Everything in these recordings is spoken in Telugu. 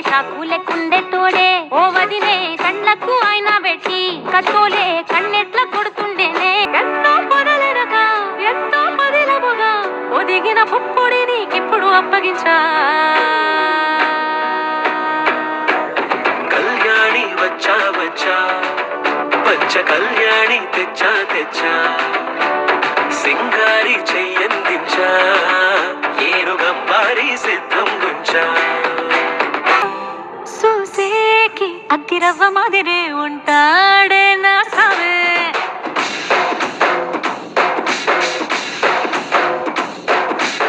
చాకులే కుండెట్టోడే ఓ వదినే కళ్ళకు ఆయన పెట్టి కట్టోలే కన్నెట్ల కొడుతుండేనే ఎంతో పొదలెనగా ఎంతో పదిలముగా ఒదిగిన పుప్పుడి నీకిప్పుడు అప్పగించా కళ్యాణి వచ్చా వచ్చా పంచ కళ్యాణి తెచ్చా తెచ్చా సింగారి చెయ్యందించా ఏనుగంబారి సిద్ధం గుంచా చూసేకి అగ్గిరవ్వ మాదిరే ఉంటాడే నా సావే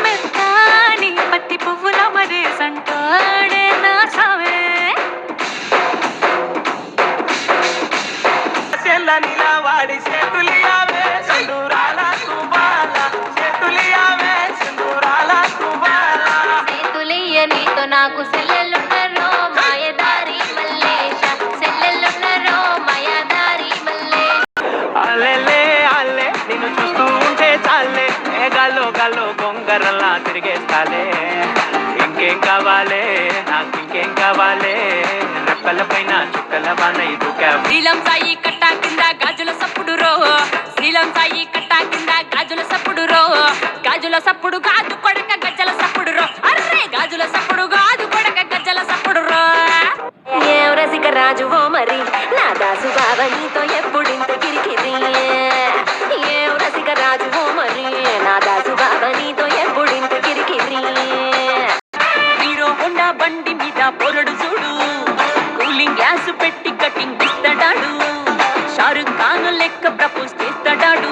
మెత్తాని పత్తి పువ్వుల మరే సంటాడే నా సావే వాడి చేతులియావే సింధూరాల తుబాల చేతులియావే సింధూరాల తుబాల చేతులియ నీతో నాకు సెల్లెలున్నరో మాయదారి మల్లేశ సెల్లెలున్నరో మాయదారి మల్లేశ అల్లెలే అల్లె నిన్ను చూస్తూ ఉంటే చాలే గాల్లో గాల్లో గొంగరలా తిరిగేస్తాలే ఇంకేం కావాలే నాకు ఇంకేం కావాలే రెక్కల పైన చుక్కల బాణ ఇదుకా శ్రీలం సాయి కట్టా కింద గాజుల సప్పుడు రో శ్రీలం సాయి కట్టా కింద గాజుల సప్పుడు రో గాజుల సప్పుడు గాజు కొడక గజ్జల సప్పుడు రో అర్రే గాజుల సప్పుడు గాజు కొడక గజ్జల సప్పుడు రో ఏం రసిక రాజువో మరి నా దాసు బావ నీతో ఎప్పుడింత కిరికిరి ఏం రసిక రాజువో మరి నా దాసు బావ నీతో ఎప్పుడింత కిరికిరి హీరో హోండా బండి మీద పొరడు చూడు కూలింగ్ గ్యాస్ పెట్టి కటింగ్ ఇస్తాడాడు షారుఖ్ ఖాన్ లెక్క ప్రపోజ్ చేస్తాడాడు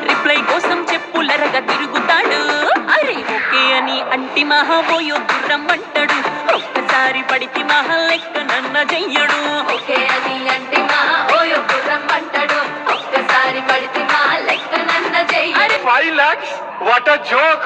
రిప్లై కోసం చెప్పులరగా తిరుగుతాడు అరే ఓకే అని అంటి మహాబోయో గుర్రం అంటాడు ఒక్కసారి పడితే మహా లెక్క నన్న చెయ్యడు ఓకే అని అంటి మహాబోయో గుర్రం అంటాడు ఒక్కసారి పడితే మహా లెక్క నన్న చెయ్యడు 5 lakhs what a joke